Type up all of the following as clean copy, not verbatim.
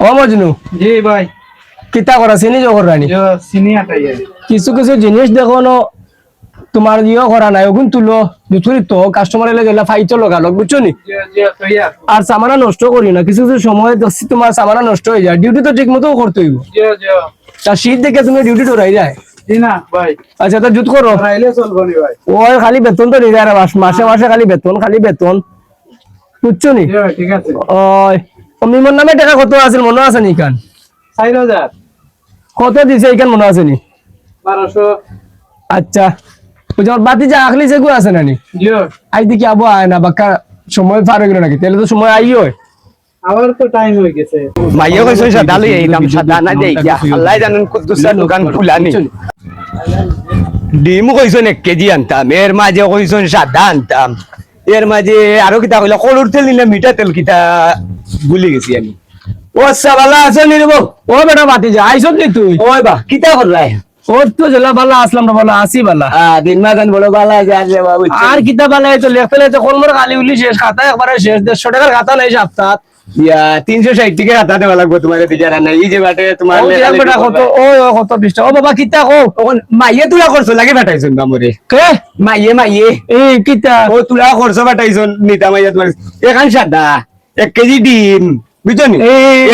ও মজনু জি ভাই কিতা করা চিনি জগর রানী চিনি আটাই কিছু কিছু জিনিস দেখো না তোমার ইয়ে করা নাই ওগুন তুলো দুপুরি তো কাস্টমার এলে গেলে ফাইটো লগালো বুঝছো নি আর সামানা নষ্ট করি না কিছু কিছু সময় দেখছি তোমার সামানা নষ্ট হয়ে যায় ডিউটি তো ঠিক মতো করতে হইব তা শীত দেখে তুমি ডিউটি ডরাই যায় না ভাই আচ্ছা তা জুত করো রাইলে চলবো নি ভাই ওই খালি বেতন তো নিয়ে মাসে মাসে খালি বেতন বুঝছো নি ঠিক আছে ওই মিমর নামে টাকা কত আছে মনে আছে নি কান 4000 কত দিছে এইখান মনে আছে নি 1200 আচ্ছা বুঝার বাতি যা আখলি সেগু আছে নানি জিও আই দেখি আবো আয় না বাক্কা সময় পার হয়ে গেল নাকি তাহলে তো সময় আইও আমার তো টাইম হয়ে গেছে মাইয়া কইছো সাদা লই আইলাম সাদা না দেই গিয়া আল্লাহ জানেন কুদ্দুসা দোকান খুলানি ডিম কইছো 1 কেজি আনতাম এর মাঝে কইছো সাদা আনতাম এর মাঝে আরো কিতা কইলা কলুর তেল নিলে মিঠা তেল কিতা ভুলি গেছি আমি ও সাবালা আছে নি রে ও বেটা বাতি যা আইছত নি তুই ওই বা কিতা করলাই ও তো জেলা বালা আসলাম না বালা আসি বালা দিন মাগান বড় বালা যা যে বাবু আর কিতা বালা তো লেখতে লেখতে কলমর খালি উলি শেষ খাতা একবারে শেষ 150 টাকার খাতা নাই সপ্তাহ ইয়া 360 টাকা হাতা দেওয়া লাগবে তোমার দিজারা নাই এই যে বাটে তোমার ও দেখ বেটা কত ও কত 20 টাকা ও বাবা কিতা কো মাইয়ে তুলা করছো লাগে বাটাইছন বামরে কে মাইয়ে এই কিতা ও তুলা করছো বাটাইছন নিতা মাইয়া তোমার এখান সাদা 1 কেজি ডিম বুঝছো নি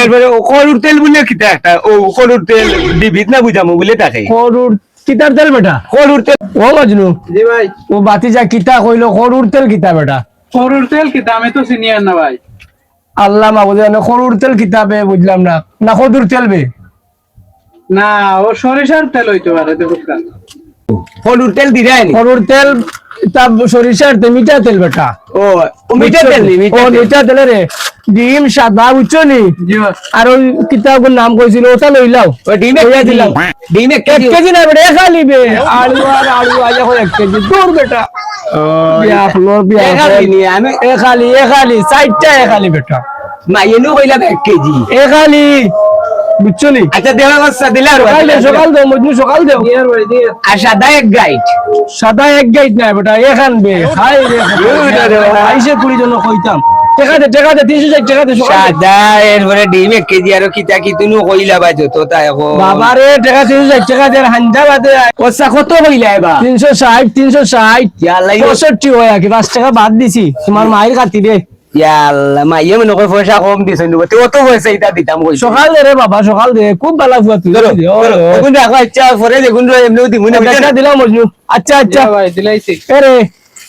এরপরে কলুর তেল বলে কিতা একটা ও কলুর তেল ডিবিত না বুঝামু বলে তাকে করুর কিতার তেল বেটা কলুর তেল ও মজনু জি ভাই ও বাতি যা কিতা কইলো করুর তেল কিতা বেটা করুর তেল কি দামে তো সিনিয়র না ভাই আল্লাহ মাবুদ জানে করুর তেল কিতাবে বুঝলাম না না কদুর তেল বে না ও সরিষার তেল হইতে পারে দেখুন কলুর তেল দিরাই নি করুর তেল তা সরিষার তেল মিঠা তেল বেটা ও মিঠা তেল নি ও মিঠা তেল রে ডিম সাদা বুঝছো নি জি আর ওই কিতাবের নাম কইছিল ওটা লইলাও ও ডিম এক কেজি দিলাম ডিম 1 এক কেজি কেজি না বেটা একা লিবে আলু আর আলু আজা করে 1 কেজি দূর বেটা বিয়া ফ্লোর বিয়া এখালি নি আমি এখালি সাইডটা এখালি বেটা মাইয়ে নু কইলা 1 কেজি এখালি বুঝছো নি আচ্ছা দেওয়া বস্তা দিলা আর সকাল দাও মজনু সকাল দাও ইয়ার ভাই দিয়ে আর সাদা এক গাইড সাদা এক গাইড না বেটা এখান বে খাই রে আইসে কুড়ি জন কইতাম টাকা দে 360 টাকা দে সাদা এরপরে ডিম 1 কেজি আর কিতা কি তুনু কইলা বাজো তো তাই এখন বাবা রে টাকা 360 টাকা দে হান্ডা বাদে ওসা কত কইলা এবা 360 ইয়াল্লা 65 হয় কি 5 টাকা বাদ দিছি তোমার মায়ের খাতি রে ইয়াল্লা মাইয়ে মনে কই পয়সা কম দিছ নি তো অত পয়সা ইতা দিতাম কই সকাল দে রে বাবা সকাল দে খুব ভালো ফুয়া তুই দেখুন দেখো আচ্ছা পরে দেখুন এমনিও দিমু না টাকা দিলাম মজনু আচ্ছা আচ্ছা ভাই দিলাইছি আরে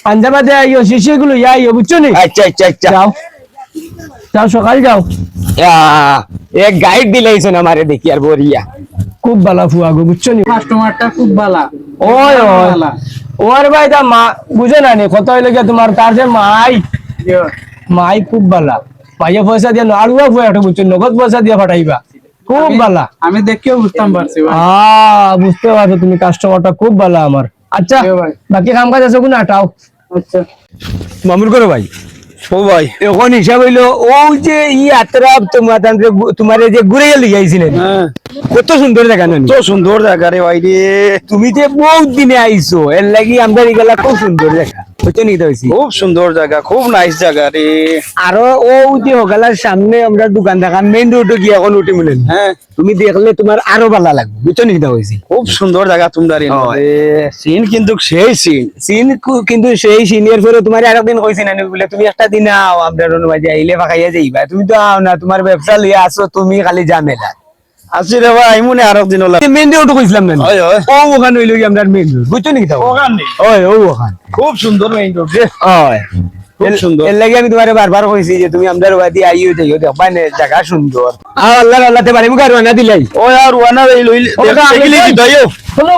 হান্ডা বাদে আইও শিশি গুলো আইও বুঝছো নি আচ্ছা আচ্ছা আচ্ছা যাও যাও সকাল যাও এক গাইড দিলাইছেন আমারে দেখি আর বরিয়া খুব ভালো ফুয়া গো বুঝছো নি কাস্টমারটা খুব ভালো ওই ওর ভাই তা মা বুঝে না নি কত হইলে গিয়া তোমার তার যে মাই খুব ভালা পাইয়া পয়সা দিয়া আড়ুয়া ফুয়া একটা বুঝছো নগদ পয়সা দিয়া ফাটাইবা খুব ভালা আমি দেখিও বুঝতাম পারছি ভাই বুঝতে পারছো তুমি কাস্টমারটা খুব ভালো আমার আচ্ছা বাকি কাম কাজ আছে কোন আটাও আচ্ছা মামুর করো ভাই ও ভাই এখন হিসাব হইলো ও যে ইয়াত্রা তোমার যে ঘুরে গেলে যাইছিলেন কত সুন্দর জায়গা না তো সুন্দর জায়গা রে ভাই রে তুমি যে বহুত দিনে আইছো এর লাগি আমরা গেলা খুব সুন্দর জায়গা বুঝছো নিতে হয়েছি খুব সুন্দর জায়গা খুব নাইস জায়গা রে আরো ও যে হকালার সামনে আমরা দোকান থাকা মেইন রোডে গিয়ে এখন উঠে মিলেন হ্যাঁ তুমি দেখলে তোমার আরো ভালো লাগবে বুঝছো নিতে হয়েছি খুব সুন্দর জায়গা তোমরা রে সিন কিন্তু সেই সিন সিন কিন্তু সেই সিনিয়র পরে তোমার আরেকদিন কইছি না বলে তুমি একটা দিন আও আপনার অনুবাদে আইলে ফাঁকাইয়া যাইবা তুমি তো আও না তোমার ব্যবসা লইয়া আসো তুমি খালি ঝামেলা আসি রে ভাই মনে আরো দিন হলো মেইন রোড কইছিলাম না ওই ওই ও ওখানে হইলো কি আমরা মেইন রোড বুঝছো নাকি তাও ওখানে ওই ও ওখানে খুব সুন্দর মেইন রোড রে ওই খুব সুন্দর এর লাগি আমি তোমারে বারবার কইছি যে তুমি আমাদের ওয়াদি আইও যাইও দেখবা না জায়গা সুন্দর আল্লাহ আল্লাহ তে বাড়ি মুখ আর না দিলাই ও আর ওয়ানা রে লইলে দেখলি কি দয়ও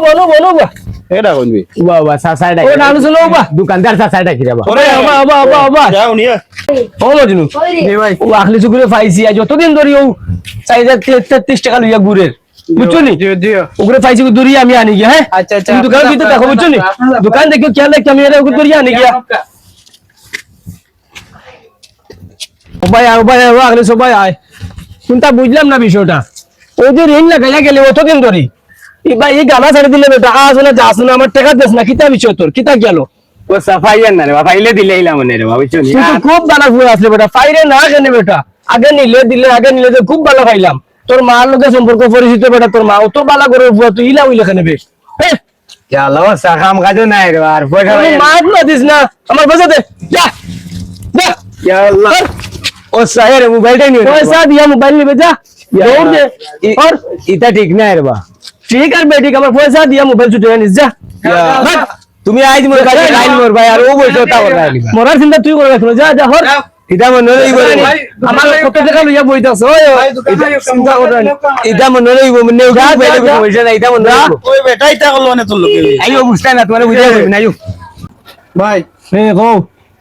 বলো বা এটা কইবি বাবা সাসাইডা ও নাম শুনো বা দোকানদার সাসাইডা কি যাবা ওরে বাবা যাও নিয়ে ও মজনু ও আখলি চুকুরে পাইছি আজ যতদিন ধরি ও 4033 টাকা লইয়া গুড়ের বুঝছো নি ওগুলো পাইছি দূরিয়ে আমি আনি গিয়া হ্যাঁ আচ্ছা আচ্ছা তুমি দোকান ভিতরে দেখো বুঝছো নি দোকান দেখো খেয়াল রাখতে আমি এটা ওগুলো দূরিয়ে আনি গিয়া ও ভাই আখলি সবাই আয় কোনটা বুঝলাম না বিষয়টা ও যে ঋণ লাগাইয়া গেলে অতদিন ধরে এই গানা ছাড়ে দিলে বেটা আসলে যাস না আমার টাকা দেস না কিতা বিষয় তোর কিতা গেল ও সাফাইয়ার না রে বাবা ফাইলে দিলেইলা মনে রে বাবা বুঝছো নি তুই তো খুব দানা ফুয়ে আসলে বেটা ফাইরে না কেন বেটা আগে নিলে দিলে আগে নিলে যে খুব ভালো খাইলাম তোর মার লোকের সম্পর্ক পরিচিত বেটা তোর মা অত বালা করে বুয়া তুই ইলা উইলে খানে বেশ চলো সাকাম কাজও নাই রে আর পয়সা মা না দিস না আমার পয়সা দে যা যা ইয়া আল্লাহ ও সাহের মোবাইলটা নিয়ে পয়সা দিয়া মোবাইল নিবে যা দৌড় দে আর এটা ঠিক নাই রে বা ঠিক আর বেটি আমার পয়সা দিয়া মোবাইল ছুটে আনিস যা তুমি আইজ মোর কাছে লাইন মোর ভাই আর ও বসে তা বলা আইবা মরার চিন্তা তুই করে রাখলো যা যা হর এটা মনে লইব আমার কত টাকা লইয়া বইতাছ ওই চিন্তা করে এটা মনে লইব মনে যা, বাইরে যা। বসে না এটা মনে লইব ওই বেটাই তা করলো না তোর লোকে আইও বুঝতা না তোমার বুঝা যাবে না আইও ভাই এ গো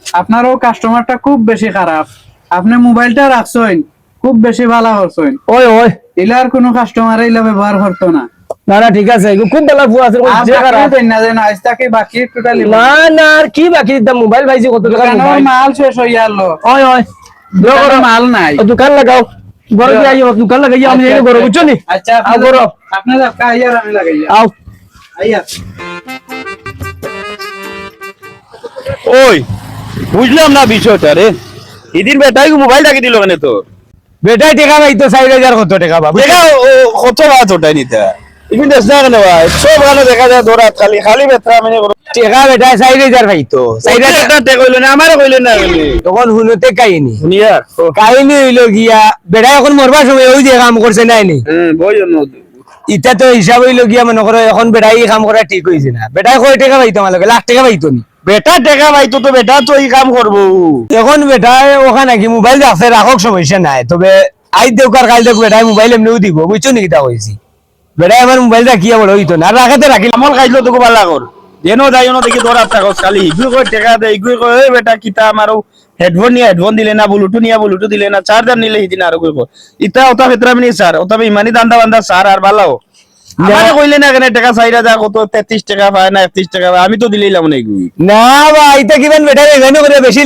আপনারও কাস্টমারটা খুব বেশি খারাপ আপনি মোবাইলটা রাখছেন খুব বেশি ভালো করছেন ওই ওই ইলার কোনো কাস্টমার ইলা ব্যবহার করতো না না না ঠিক আছে এগুলো খুব ভালো বুয়া আছে যে খারাপ না যেন আজ তাকে বাকি টোটালি না না আর কি বাকি দাম মোবাইল ভাইছি কত টাকা মোবাইল মাল শেষ হয়ে গেল ওই ওই দোকানে মাল নাই দোকান লাগাও বড় কি আইও দোকান লাগাই আমি এই বড় বুঝছো নি আচ্ছা আও বড় আপনার কাইয়ার আমি লাগাইয়া আও আইয়া ওই বুঝলাম না বিষয়টা রে এদিন বেটাই মোবাইল ডাকি দিল কেন তোর বেটাই টাকা ভাই তো 4000 কত টাকা বাবু দেখা কত বাত ওটাই নিতে ইভিন দেশ না কেন ভাই সব গানে দেখা যায় দৌড়াত খালি খালি বেতরা মানে টাকা বেটা 4000 ভাই তো 4000 এটা তে কইলো না আমারে কইলো না তখন হুনতে কাহিনী শুনিয়া কাহিনী হইলো গিয়া বেটা এখন মরবার সময় ওই যে কাম করছে নাইনি বই ইটা তো হিসাব হইলো গিয়া মনে করো এখন বেটাই কাম করা ঠিক হইছে না বেটাই কয় টাকা পাইতো আমার লগে লাখ টাকা পাইতো নি বেটা টেকা ভাই তো বেটা তো এই কাম করবো এখন বেটাই ওখানে নাকি মোবাইল রাখছে রাখক সমস্যা নাই তবে আজ দেউকার কাল দেখ বেটাই মোবাইল এমনিও দিব বুঝছো নি কিটা কইছি বেটাই আমার মোবাইল রাখিয়া বড় হইতো না আর রাখাতে রাখিল আমল খাইলো তোকে ভালো কর যেন যাই না দেখি দৌড়াত থাকস খালি ইগুই কই টেকা দে ইগুই কই এই বেটা কিতা আমারও হেডফোন নিয়ে হেডফোন দিলে না ব্লুটুথ দিলে না চার্জার নিলে হিদিন আর কই কই ইতা ওটা ভেতরা মিনি স্যার ওটা ইমানি দান্দা বান্দা স্যার আর ভালো আমারে কইলে না কেন টাকা চাইরা যা কত 33 টাকা পায় না 31 টাকা পায় আমি তো দিলেইলাম না এগুই না ভাই এটা কিমান বেটাই এখানে করে বেশি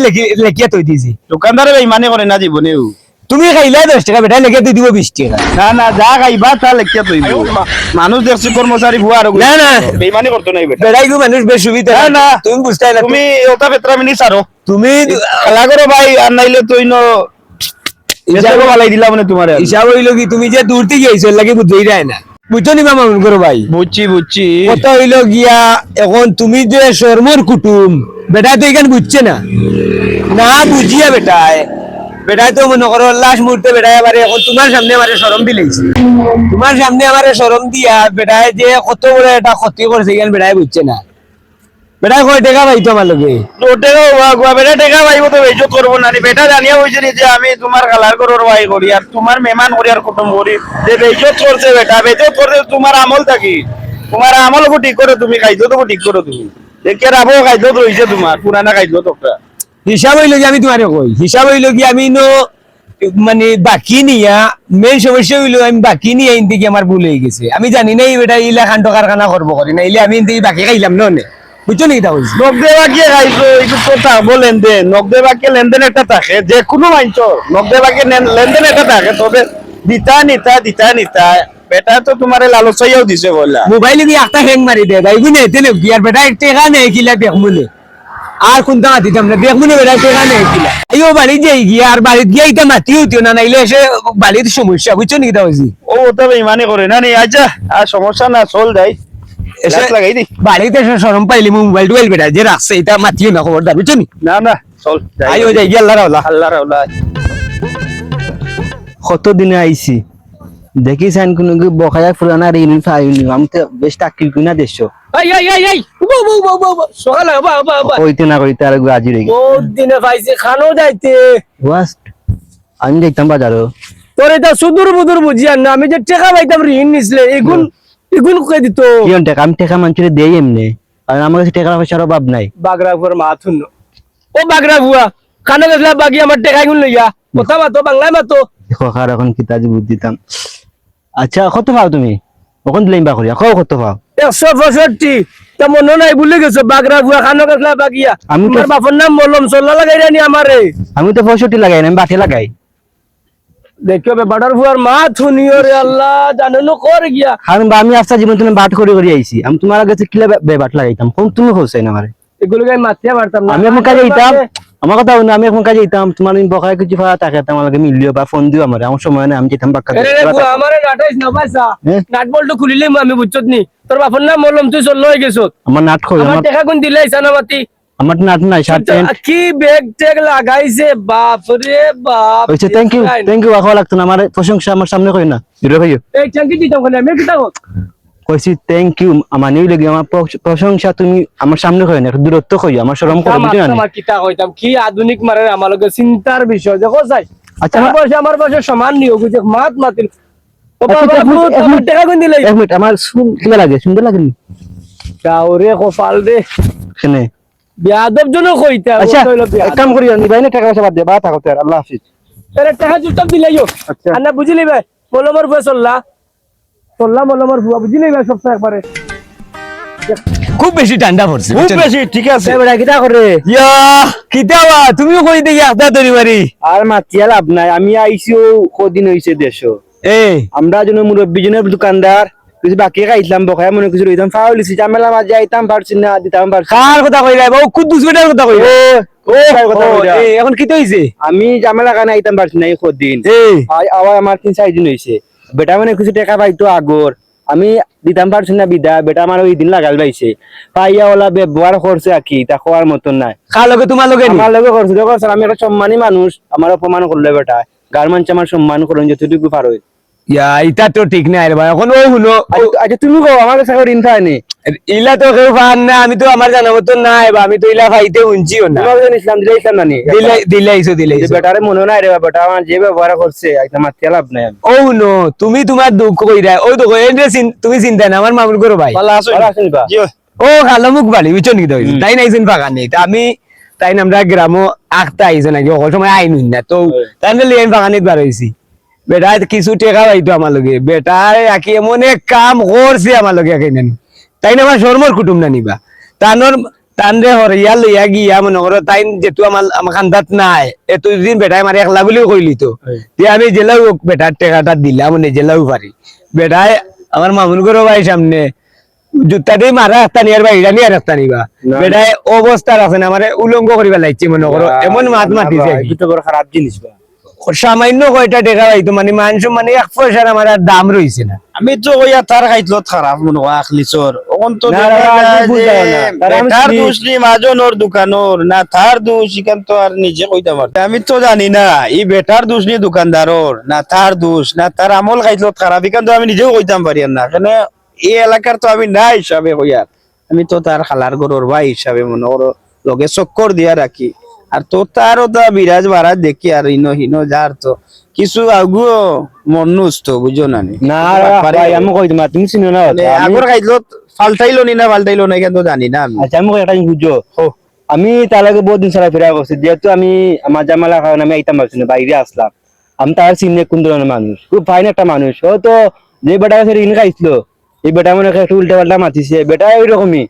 লেখিয়া তৈ দিছি দোকানদারে ইমানে করে না জীবনেও তুমি খাইলা 10 টাকা বেটাই লেখিয়া তুই দিব 20 টাকা না না যা খাইবা তা লেখিয়া তৈব মানুষ দেখছি কর্মচারী ভুয়া আর না, না। বেইমানি করতো না এই বেটা বেটাই গো মানুষ বেশ সুবিধা না, না। তুমি বুঝতে না তুমি ওটা ভেতরা মিনি সারো তুমি খেলা করো ভাই আর নাইলে তুই ন হিসাব বালাই দিলাম না তোমার হিসাব হইলো কি তুমি যে দূর থেকে আইছো লাগে বুঝই যায় না বুঝছো নি মামা মন করো ভাই বুঝছি কথা হইলো গিয়া এখন তুমি যে শর্মর কুটুম বেটা তো এখানে বুঝছে না না বুঝিয়া বেটাই তো মনে করো লাস্ট মুহূর্তে বেটাই আবার এখন তোমার সামনে আমারে শরম দিলেছে তোমার সামনে আমারে শরম দিয়া বেটাই যে কত বড় একটা ক্ষতি করছে এখানে বেটাই বুঝছে না বেটাই কয় টাকা পাইতো আমার লগে বেটা টেকা ভাই তো বেজত করবো না বেটা জানিয়া হয়েছে যে আমি তোমার কালার করোর ভাই করি আর তোমার মেহমান করি আর কুটুম করি যে বেজত করছে বেটা বেজত করছে তোমার আমল থাকি তোমার আমল ঠিক করো তুমি খাইছো তো ঠিক করো তুমি দেখে রাবো খাইছো তো হয়েছে তোমার পুরানা খাইছো তো হিসাব হইলো কি আমি তোমারে কই হিসাব হইলো কি আমি নো মানে বাকি নিয়া মেন সমস্যা হইলো আমি বাকি নিয়ে আইন থেকে আমার ভুল হয়ে গেছে আমি জানি না বেটা ইলা খান কারখানা করবো করি না ইলে আমি ইন বাকি খাইলাম নে বুঝছো নি এটা হইছে নগদে বাকি খাইছো একটু কথা বলেন দেন নগদে বাকি লেনদেন একটা থাকে যে কোনো মাইনছ নগদে বাকি লেনদেন একটা থাকে তবে দিতা বেটা তো তোমার লালসাইয়াও দিছে বললা মোবাইলে দিয়ে একটা হ্যাং মারি দে ভাই গুনে তেলে গিয়ার বেটা টাকা নেই কিলা দেখমুলে আর কোন টাকা দিতাম না দেখমুলে বেটা টাকা নেই কিলা আইও বাড়ি যাই গিয়া আর বাড়ি গিয়া এটা মাতি হইতো না নাইলে এসে বাড়ির সমস্যা বুঝছো নি এটা হইছে ও তবে ইমানে করে না নি আচ্ছা আর সমস্যা না চল যাই এসে লাইট লাগাই দি বাড়িতে এসে শরম পাইলি মোবাইল টোবাইল বেটা যে রাখছে এটা মাতিও না খবরদার বুঝছো নি না চল আইও যাই গিয়া আল্লাহ রাওলা আল্লাহ রাউলা কত দিনে আইছি দেখি সাইন কোন বকায়া ফুলানা রিল ফাইল আমি তো বেশ টাকিল কিনা দেশো এই সকালে বাবা কইতে না কইতে আর আজি রে বহুত দিনে পাইছে খানো যাইতে ওয়াস্ট আমি দেখতাম বাজারও তোর এটা সুদূর বুদূর বুঝিয়া না আমি যে টাকা পাইতাম ঋণ নিছিলে এগুন কই দিত কি টাকা আমি টাকা মানুষের দেই এমনি আর আমার কাছে টাকা পয়সার অভাব নাই বাগরাপুর মাথুন ও বাগরা বুয়া খানো গেছলা বাকি আমার টাকা গুন লইয়া কথা মাতো বাংলায় মাতো দেখো কার এখন কি তাজি বুদ্ধি দিতাম আচ্ছা কত পাও তুমি কখন দিলাম বা করিয়া কও কত পাও 165 তা মনে নাই ভুলে গেছো বাগরা বুয়া খানো গেছলা বাকিয়া আমি তো- আমার বাপের নাম বললাম সোল্লা লাগাই রানি আমারে আমি তো 65 লাগাই না আমি 62 লাগাই দেখো বে বাডার বুয়ার মা থুনিও রে আল্লাহ জানো না করে গিয়া কারণ আমি আফসা জীবন তুমি বাট করে আইছি আমি তোমার কাছে কিলা বাট লাগাইতাম কোন তুমি কইছ না আমারে এগুলো গায় মাথিয়া মারতাম না আমি আমার কাছে আইতাম আমার কথা হলো আমি এখন কাজে যেতাম তোমার বকায় কিছু পাওয়া তাকে আমার লাগে মিলিও বা ফোন দিও আমার সময় নেই আমি যেতাম বাক্কা এরে রে বুয়া, আমারে নাটাইস না পাইছা হ্যাঁ? নাট বল্টু খুলিলে আমি বুঝছত নি তোর বাপর নাম বললাম তুই চল হয়ে গেছ আমার নাট কই আমার আমার টাকা কোন দিলে ইসানা মাতি আমার নাট নাই শার্ট প্যান্ট কি ব্যাগ ট্যাগ লাগাইছে বাপ রে বাপ হইছে থ্যাংক ইউ আখাও লাগতো না আমার প্রশংসা আমার সামনে কই না দিলে ভাইও এই চাঙ্কি দিতাম কোনে আমি কিতা কর কইছি থ্যাংক ইউ আমার নিউ লাগে আমার প্রশংসা তুমি আমার সামনে কই না দূরত্ব কই আমার শরম করে বুঝি না আমার কিতা কইতাম কি আধুনিক মারে আমার লগে চিন্তার বিষয় দেখো যাই আচ্ছা, আমার বয়সে সমান নিও বুঝে মাত মাতিল ও আচ্ছা, বাবা এক মিনিট, এক তোমার মিনিট। টাকা কোন দিলে এক মিনিট আমার কি লাগে সুন্দর লাগে নি কাউরে কপাল রে কেনে বিয়াদব জন কইতা আচ্ছা কইলো এক বিয়াদব কাম করি আমি বাইনে টাকা পয়সা বাদ দে বা থাকো তার আল্লাহ হাফেজ এর টাকা জুতাম দিলাইও আচ্ছা। আন্না বুঝিলি ভাই মলমর বুয়া চললা মলমর বুয়া বুঝিলি ভাই সব একবারে খুব বেশি ঠান্ডা পড়ছে খুব বেশি ঠিক আছে বেটা কিটা করে ইয়া কিতাবা তুমিও কই দেখি আস্তা তরি মারি আর মাতিয়া লাভ নাই আমি আইছিও কদিন হইছে দেশ এই আমরা যেন মুরব্বী জনের দোকানদার কিছু বাকি খাইছিলাম বকায় মনে কিছু রইতাম ফাউলিছি ঝামেলা মাঝে আইতাম পারছি না দিতাম পারছি কার কথা কই রাই বাবু কুদ্দুস বেটার কথা কই এখন কি হইছে আমি ঝামেলা কানে আইতাম পারছি না এই কদিন এই আবার আমার 3-4 দিন হইছে বেটা মানে কিছু টাকা পাইতো আগর আমি দিতাম পারছি না বিদা বেটা আমার ওই দিন লাগাল পাইছে পাইয়া ওলা ব্যবহার করছে কি তা খাওয়ার মতন নাই কার লগে তোমার লগে নি আমার লগে করছে দেখো স্যার আমি একটা সম্মানী মানুষ আমার অপমান করলে বেটা গার মানুষ আমার সম্মান করেন যতটুকু পারো ইয়া ইটা তো ঠিক নাই রে ভাই এখন ওই হুনো আচ্ছা তুমি কও আমার কাছে ঋণ পায়নি ইলা তো কেউ পান না আমি তো আমার জানা মতো নাই বা আমি তো ইলা পাইতে উনছিও না তোমাকে যেন ইসলাম দিলে ইসলাম নানি দিলাইছো বেটারে মনে নাই রে বেটা আমার যে ব্যবহার করছে একদম মাতিয়া লাভ নাই ও নো তুমি তোমার দুঃখ কইরা ওই তো তুমি চিন্তা না আমার মামুর করো ভাই ভালো আছো ভালো আছেন বা? জি ও কালো মুখ বাড়ি বুঝছো নাকি তাই নাইছেন ফাঁকা নেই তা আমি তাই না আমরা গ্রামও আখতা আইছো নাকি ওই সময় আইন না তো তাই না লিয়েন ফাঁকা নিতে বার হয়েছি বেটা কিছু টেকা পাইতো আমার লগে বেটা আকি এমন এক কাম করছে আমার লগে একে নানি তাই না আমার শর্মর কুটুম না নিবা তানোর তানরে হরিয়া লইয়া গিয়া মনে করো তাই যেহেতু আমার খান্দাত নাই এতদিন বেটাই আমার একলা বলেও কইলি তো দিয়ে আমি জেলাও বেটার টেকাটা দিলাম মানে জেলাও পারি বেটায় আমার মামুন করো ভাই সামনে জুতা দিয়ে মারা একটা নিয়ার বা ইরা নিয়ার একটা নিবা বেটায় অবস্থার আছে না আমার উলঙ্গ করিবা লাগছে মনে করো এমন মাত মাতিছে এটা বড় খারাপ জিনিস বা সামান্য কয়টা টেকা পাইতো মানে মানুষ মানে 1 পয়সার আমার আর দাম রইছে না আমি তো কইয়া তার খাইতলত খারাপ মনে হয় আখলিছর ওন তো না, দেখা না, যায় আমি বুঝলাম যে না। তার আমি বেটার শুনি- দোষ নি মাজনর দোকানর না তার দোষ ইখান তো আর নিজে কইতে পারত আমি তো জানি না এই বেটার দোষ নি দোকানদারর না তার দোষ না তার আমল খাইতলত খারাপ ইখান তো আমি নিজেও কইতাম পারি না কেন এই এলাকার তো আমি না হিসাবে কইয়ার আমি তো তার খালার গরুর ভাই হিসাবে মনে করো লগে চক্কর দিয়া রাখি আর তো তারও তো বিরাজ বারাজ দেখি আর ইনো হিনো যার তো কিছু আগুও মনুষ তো বুঝো না নি না ভাই আমি কই তোমার তুমি চিনো না মানে আগর খাইলো ফালতাইলো নি না ফালতাইলো না কিন্তু জানি না আমি আচ্ছা আমি কই একটা জিনিস বুঝছো আমি তার আগে বহুত দিন চলা ফেরা করছি যেহেতু আমি আমার জামালা কারণে আমি আইতাম পারছি না বাইরে আসলাম আমি তার চিনে কোন ধরনের মানুষ খুব ফাইন একটা মানুষ ও তো যে বেটা কাছে ঋণ খাইছিল এই বেটা মনে একটু উল্টা পাল্টা মাতিছে বেটা ওইরকমই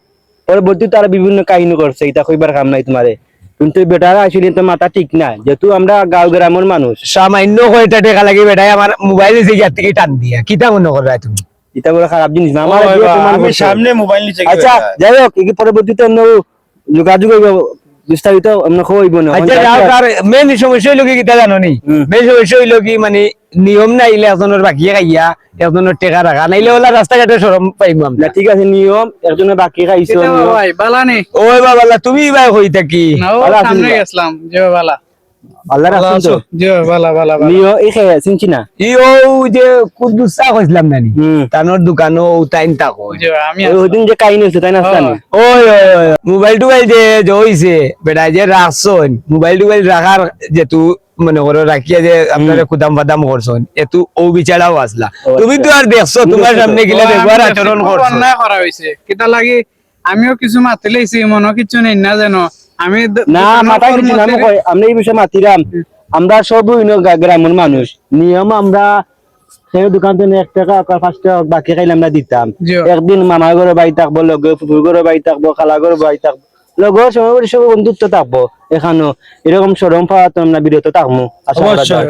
পরবর্তী তারা বিভিন্ন কাহিনী করছে এটা কইবার কাম নাই তোমারে কিন্তু বেটারা আসলে তো মাথা ঠিক না যেহেতু আমরা গাঁও গ্রামের মানুষ সামান্য কয়টা টেকা লাগে বেটাই আমার মোবাইলে যে ইয়ার থেকে টান দিয়া কিতা মনে করো তুমি এটা বড় খারাপ জিনিস না আমার ও দিয়ে বাবা, প্রমাণ আমি করছে। সামনে মোবাইল নিচে আচ্ছা যাই হোক এই পরবর্তীতে অন্য যোগাযোগ হইব বিস্তারিত অন্য হইব না আচ্ছা যাও তার মেন সমস্যা হইলো কি কিতা জানো নি মেন সমস্যা হইলো কি মানে নিয়ম নাইলে একজনের বাকি খাইয়া একজনের টেকা রাখা নাইলে ওলা রাস্তাঘাটে সরম পাইম না আমরা ঠিক আছে নিয়ম একজনের বাকি খাইছো কিতা নিয়ম। ভাই বালা নি ওই বাবা তুমি ভাই হই থাকি না ও ভালো আছেন সামনে বা? গেছিলাম যে বালা আল্লাহ ভালো রাখছেন আছো তো যে বালা বালা বালা নিয়ম এই খেয়ে চিনছি না ই ও যে কুদ্দুসা কইছিলাম নানি হুম। তানোর দোকানও ও টাইম তাকো যে আমি ওই দিন যে কাহিনী হচ্ছে তাই না জানি ওই মোবাইল টোবাইল যে হইছে বেটা যে রাখছন মোবাইল টোবাইল রাখার যেহেতু মনে করো রাখিয়া যে আপনারা কুদাম বাদাম করছেন এতু ও বিচারাও আসলা তুমি তো আর দেখছো তোমার সামনে গেলে ব্যবহার আচরণ করছো অন্যায় করা হইছে কিতা লাগি আমিও কিছু মাতি লইছি মনে কিছু নেই না জানো আমি না মাথা কিছু না আমি কই আমরা এই বিষয়ে মাতিরাম আমরা সব গ্রামের মানুষ নিয়ম আমরা সেই দোকান থেকে 1 টাকা 5 টাকা বাকি খাইলে আমরা দিতাম জি। একদিন মামার ঘরে বাড়ি থাকবো লগে ফুফুর ঘরে বাড়ি থাকবো খালা ঘরে বাড়ি থাকবো লগে সবাই সব বন্ধুত্ব থাকবো এখানেও এরকম সরম পাওয়া তো আমরা বিরত থাকবো আশা করা যায়।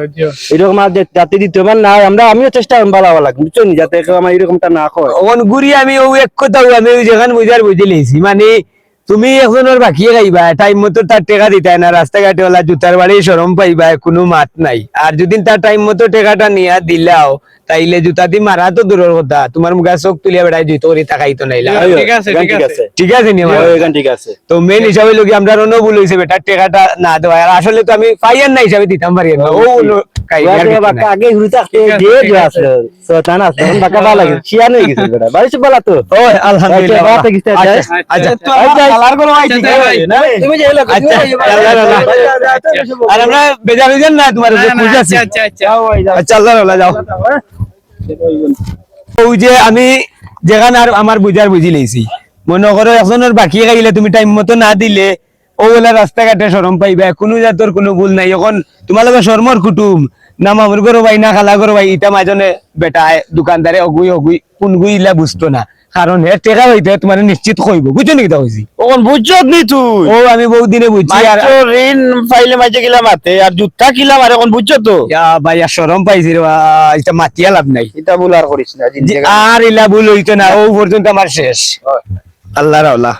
এরকম আর যাতে দ্বিতীয়বার না হয়, আমরা আমিও চেষ্টা করবো ভালো ভালো বুঝছো নি যাতে কেউ আমার এরকমটা না হয় ওন গুরি আমি ও এক কথা আমি ওই যেখানে বুঝার বুঝে লিয়েছি মানে তুমি একজনের বাকি খাইবা টাইম মতো তার টাকা দিতে না রাস্তাঘাটে ওলা জুতার বাড়ি সরম পাইবা কোনো মাত নাই আর যদি তার টাইম মতো টাকাটা নিয়া দিলাও তাইলে জুতা দি মারা তো দূরের কথা তোমার মুখে চোখ তুলিয়া বেড়াই জুতো করে তাকাইতো নাইলা ঠিক আছে ঠিক আছে ঠিক আছে নি আমার ঠিক আছে তো মেন হিসাবে লোক আমরা রনো ভুল হয়েছে বেটার টাকাটা না দেওয়া আর আসলে তো আমি পাইয়ার না হিসাবে দিতাম পারি না ও আগে ঘুরে থাকতে যে যে আসলো সতান আসলো বাকা ভালো লাগে শিয়ার হয়ে গেছে বেটা বাড়ি সব ভালো তো ও আলহামদুলিল্লাহ আচ্ছা, আচ্ছা, আচ্ছা আচ্ছা তো কালার করো ভাই ঠিক আছে তুমি যে এলো আচ্ছা আর আমরা বেজার হইছেন না তোমার খুঁজ আছে আচ্ছা আল্লাহ আল্লাহ যাও ওই যে আমি যেখানে আর আমার বুঝার বুঝি লইছি মনে করো একজনের বাকি খাইলে তুমি টাইম মতো না দিলে ও বলে রাস্তাঘাটে শরম পাইবা কোনো জাতর কোনো ভুল নাই এখন তোমার লগে শর্মর কুটুম না মামুর করো ভাই না খালা করো ভাই ইটা মাজনে বেটায় দোকানদারে অগুই অগুই কোন গুইলা বুঝতো না কারণ হে টেকা হইতে তোমার নিশ্চিত কইব বুঝছো নাকি তা হইছি ওখন বুঝছত নি তুই ও আমি বহুত দিনে বুঝছি আর মাইতো ঋণ ফাইলে মাইতে গেলাম হাতে আর জুতা কিলাম আর এখন বুঝছো তো ইয়া ভাই আর শরম পাইছি রে এটা মাতিয়া লাভ নাই এটা ভুল আর করিস না আর ইলা ভুল হইতো না ও পর্যন্ত আমার শেষ আল্লাহ রাওলা